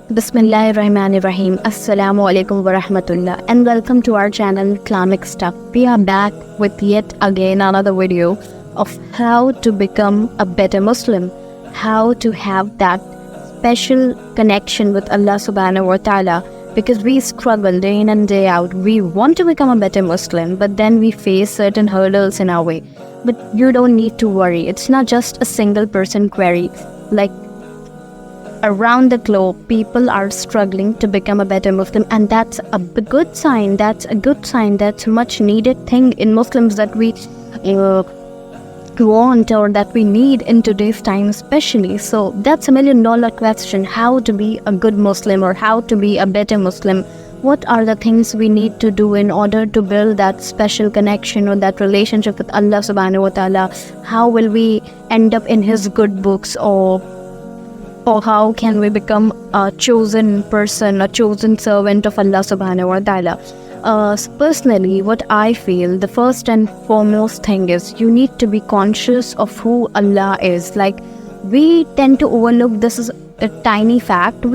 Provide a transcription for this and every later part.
Bismillahirrahmanirrahim. Assalamu alaikum wa rahmatullah, and welcome to our channel Islamic Stuff. We are back with yet again another video of how to become a better Muslim, how to have that special connection with Allah subhanahu wa ta'ala, because we struggle day in and day out. We want to become a better Muslim, but then we face certain hurdles in our way. But you don't need to worry. It's not just a single person query. Like, around the globe, people are struggling to become a better Muslim, and that's a good sign. That's a good sign. That's a much needed thing in Muslims that we want or that we need in today's time especially. So that's $1 million question: how to be a good Muslim or how to be a better Muslim. What are the things we need to do in order to build that special connection or that relationship with Allah subhanahu wa ta'ala? How will we end up in His good books, or how can we become a chosen person, a chosen servant of Allah subhanahu wa ta'ala? Personally, what I feel, the first and foremost thing is you need to be conscious of who Allah is. Like, we tend to overlook this is a tiny fact.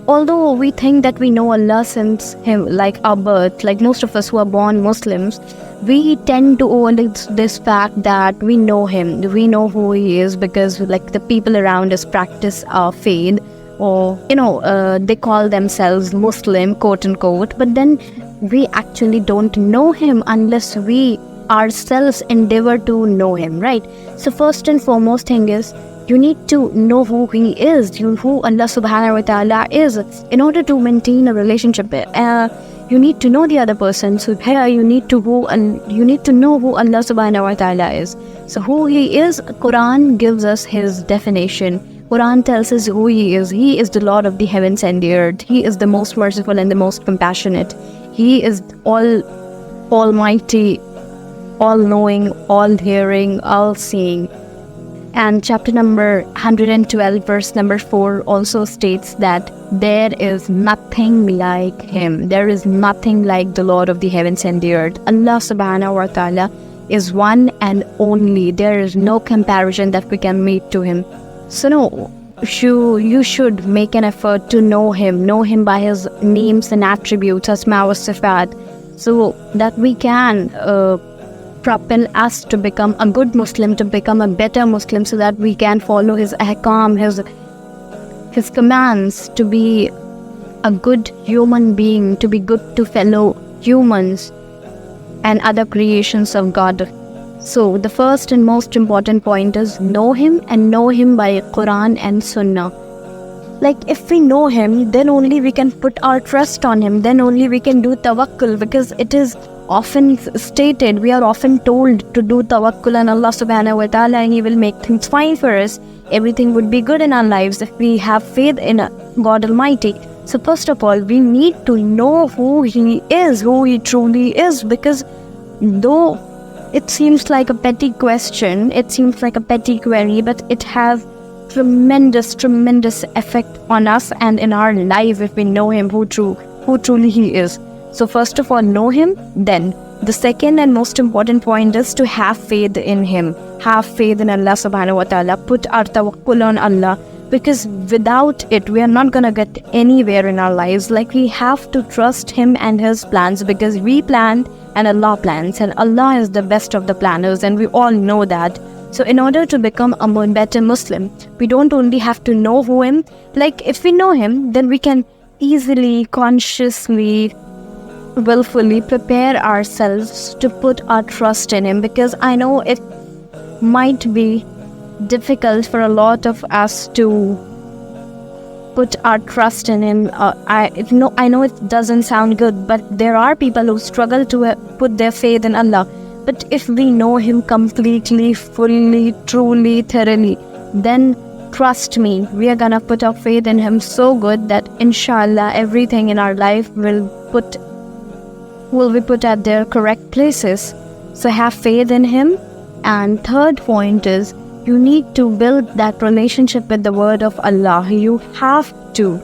Although we think that we know Allah since like our birth, like most of us who are born Muslims, we tend to overlook this fact that we know Him, we know who He is, because like the people around us practice our faith, or they call themselves Muslim, quote unquote, but then we actually don't know Him unless we ourselves endeavor to know Him, right? So first and foremost thing is you need to know who He is, who Allah subhanahu wa ta'ala is, in order to maintain a relationship. You need to know the other person. So here you need to know who Allah subhanahu wa ta'ala is. So who He is, Quran gives us His definition. Quran tells us who He is. He is the Lord of the heavens and the earth. He is the most merciful and the most compassionate. He is almighty, all-knowing, all-hearing, all-seeing. And chapter number 112, verse number 4 also states that there is nothing like Him. There is nothing like the Lord of the heavens and the earth. Allah subhanahu wa ta'ala is one and only. There is no comparison that we can meet to Him. So no, you should make an effort to know Him by His names and attributes, asma wa sifat, so that we can propel us to become a good Muslim, to become a better Muslim, so that we can follow His ahkam, His commands, to be a good human being, to be good to fellow humans and other creations of God. So the first and most important point is know Him, and know Him by Quran and Sunnah. Like, if we know Him, then only we can put our trust on Him, then only we can do tawakkul, because it is often stated, we are often told to do tawakkul on Allah subhanahu wa ta'ala, and He will make things fine for us. Everything would be good in our lives if we have faith in God Almighty. So first of all, we need to know who He is, who He truly is, because though it seems like a petty question, it seems like a petty query, but it has tremendous effect on us and in our life if we know Him, who truly He is. So first of all, know Him. Then the second and most important point is to have faith in Him. Have faith in Allah subhanahu wa ta'ala. Put our tawakkul on Allah, because without it, we are not going to get anywhere in our lives. Like, we have to trust Him and His plans, because we plan and Allah plans, and Allah is the best of the planners, and we all know that. So in order to become a more better Muslim, we don't only have to know Him. Like, if we know Him, then we can easily, consciously, willfully prepare ourselves to put our trust in Him, because I know it might be difficult for a lot of us to put our trust in Him. I know it doesn't sound good, but there are people who struggle to put their faith in Allah. But if we know Him completely, fully, truly, thoroughly, then trust me, we are gonna put our faith in Him so good that InshaAllah everything in our life will be put at their correct places. So have faith in Him. And third point is you need to build that relationship with the word of Allah. You have to.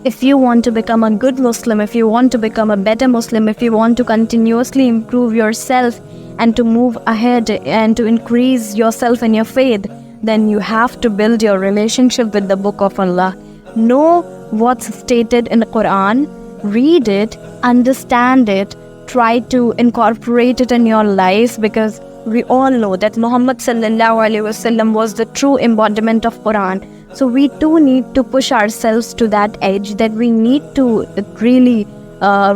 If you want to become a good Muslim, if you want to become a better Muslim, if you want to continuously improve yourself and to move ahead and to increase yourself in your faith, then you have to build your relationship with the Book of Allah. Know what's stated in the Quran, read it, understand it, try to incorporate it in your life, because we all know that Muhammad sallallahu alaihi wasallam was the true embodiment of Quran. So we too need to push ourselves to that edge, that we need to really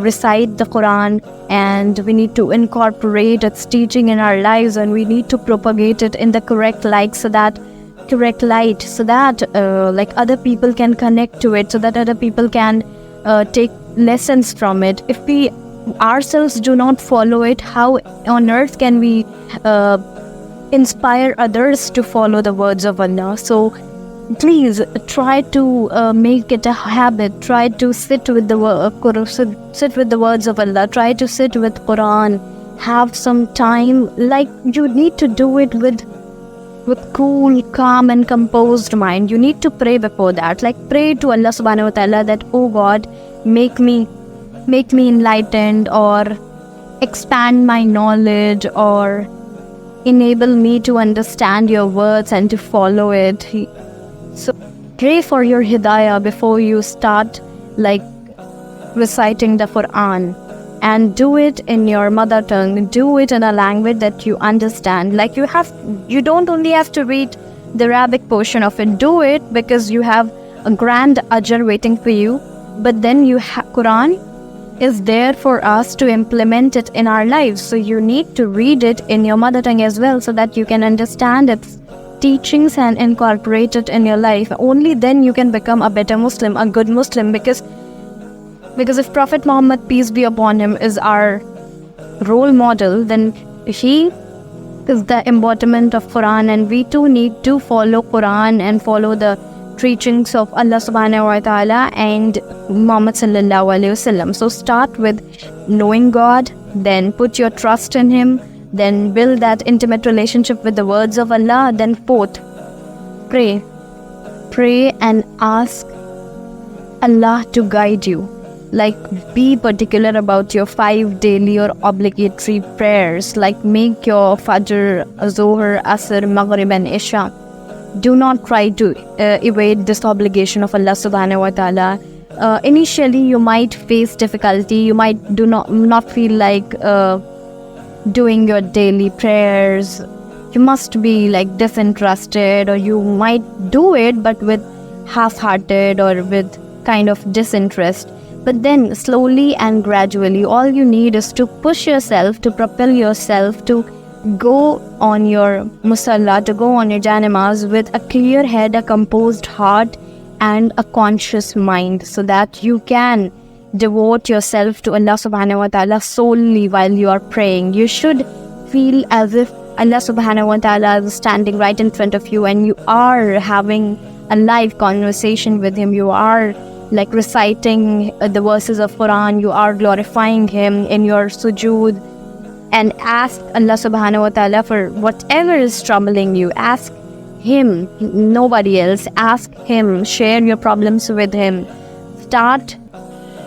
recite the Quran, and we need to incorporate its teaching in our lives, and we need to propagate it in the correct light, so that like other people can connect to it, so that other people can take lessons from it. If we ourselves do not follow it, how on earth can we inspire others to follow the words of Allah? So please try to make it a habit. Try to sit with the words of Allah. Try to sit with Quran. Have some time. Like, you need to do it with cool, calm and composed mind. You need to pray before that. Like, pray to Allah subhanahu wa ta'ala that, oh God, make me enlightened, or expand my knowledge, or enable me to understand your words and to follow it. So pray for your hidayah before you start like reciting the Quran, and do it in your mother tongue. Do it in a language that you understand. Like, you don't only have to read the Arabic portion of it. Do it because you have a grand ajr waiting for you. But then Quran is there for us to implement it in our lives. So you need to read it in your mother tongue as well, so that you can understand its teachings and incorporate it in your life. Only then you can become a better Muslim, a good Muslim, because if Prophet Muhammad, peace be upon him, is our role model, then he is the embodiment of Quran, and we too need to follow Quran and follow the teachings of Allah subhanahu wa ta'ala and Muhammad sallallahu alaihi wasallam. So start with knowing God, then put your trust in him, then build that intimate relationship with the words of Allah, then fourth, pray and ask Allah to guide you. Like, be particular about your 5 daily or obligatory prayers. Like, make your Fajr, Zohar, Asr, Maghrib and Isha. Do not try to evade this obligation of Allah subhanahu wa ta'ala. Initially you might face difficulty. You might not feel like doing your daily prayers. You must be like disinterested, or you might do it but with half-hearted or with kind of disinterest. But then slowly and gradually, all you need is to push yourself, to propel yourself, to go on your musalla, to go on your janamaz with a clear head, a composed heart and a conscious mind, so that you can devote yourself to Allah subhanahu wa ta'ala solely while you are praying. You should feel as if Allah subhanahu wa ta'ala is standing right in front of you, and you are having a live conversation with him. You are like reciting the verses of Quran. You are glorifying him in your sujood, and ask Allah subhanahu wa ta'ala for whatever is troubling you. Ask him, nobody else. Ask him, share your problems with him. Start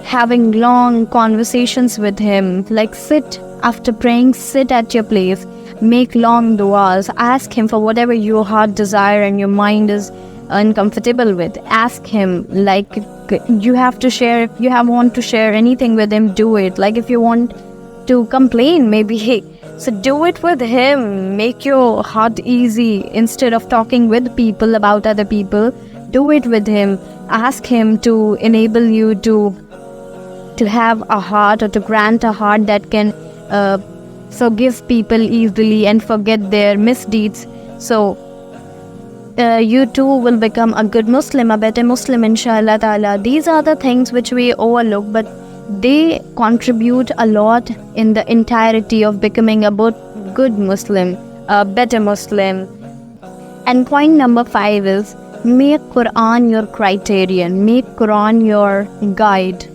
having long conversations with him. Like, sit after praying, sit at your place, make long du'as, ask him for whatever your heart desire and your mind is uncomfortable with. Ask him. Like, you have to share, if you want to share anything with him, do it. Like, if you want to complain, maybe, so do it with him. Make your heart easy. Instead of talking with people about other people, do it with him. Ask him to enable you to have a heart, or to grant a heart that can forgive people easily and forget their misdeeds. So you too will become a good Muslim, a better Muslim, InshaAllah ta'ala. These are the things which we overlook, but they contribute a lot in the entirety of becoming a good Muslim, a better Muslim. And point number 5 is, make Quran your criterion, make Quran your guide.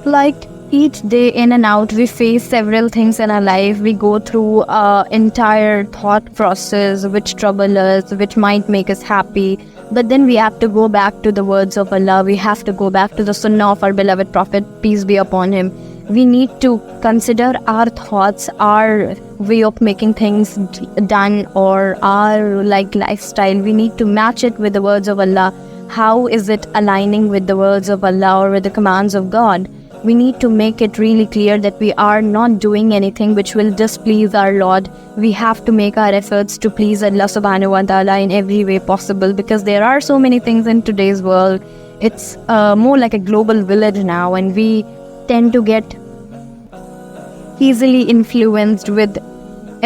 Like, each day in and out, we face several things in our life. We go through an entire thought process which trouble us, which might make us happy. But then we have to go back to the words of Allah. We have to go back to the sunnah of our beloved Prophet, peace be upon him. We need to consider our thoughts, our way of making things done, or our like lifestyle. We need to match it with the words of Allah. how is it aligning with the words of Allah or with the commands of God? We need to make it really clear that we are not doing anything which will displease our Lord. We have to make our efforts to please Allah subhanahu wa ta'ala in every way possible, because there are so many things in today's world. It's more like a global village now, and we tend to get easily influenced with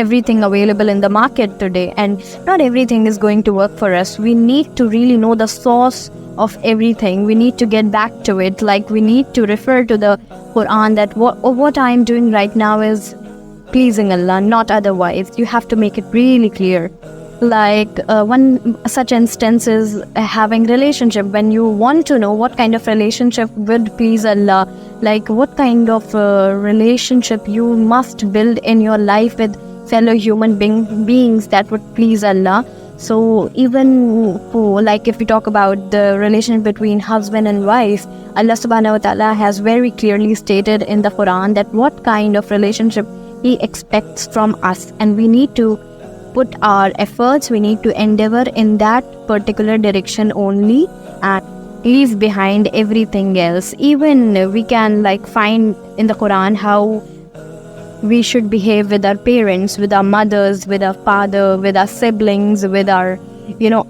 everything available in the market today, and not everything is going to work for us. We need to really know the source of everything. We need to get back to it. Like, we need to refer to the Quran that what I am doing right now is pleasing Allah, not otherwise. You have to make it really clear. Like one such instance is having relationship. When you want to know what kind of relationship would please Allah, like what kind of relationship you must build in your life with fellow human beings that would please Allah. So even like if we talk about the relation between husband and wife, Allah subhanahu wa ta'ala has very clearly stated in the Quran that what kind of relationship He expects from us, and we need to put our efforts, we need to endeavor in that particular direction only, and leave behind everything else. Even we can like find in the Quran how we should behave with our parents, with our mothers, with our father, with our siblings, with our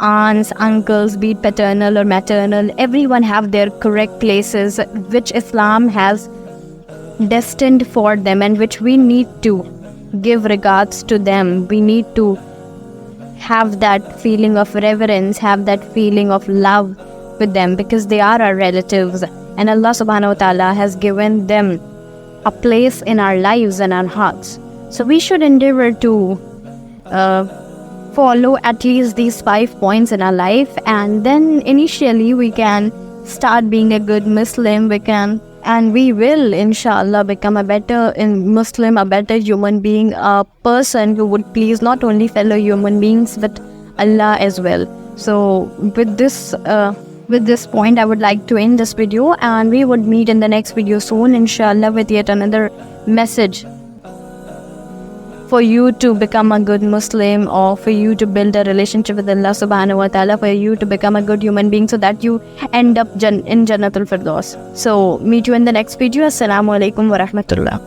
aunts, uncles, be it paternal or maternal. Everyone have their correct places which Islam has destined for them, and which we need to give regards to them. We need to have that feeling of reverence, have that feeling of love with them, because they are our relatives, and Allah subhanahu wa ta'ala has given them a place in our lives and our hearts. So we should endeavor to follow at least these 5 points in our life, and then initially we can start being a good Muslim. We will inshallah become a better Muslim, a better human being, a person who would please not only fellow human beings but Allah as well. So with this point, I would like to end this video, and we would meet in the next video soon, inshallah, with yet another message for you to become a good Muslim, or for you to build a relationship with Allah subhanahu wa ta'ala, for you to become a good human being, so that you end up in Jannatul Firdaus. So meet you in the next video. Assalamu alaikum wa rahmatullah.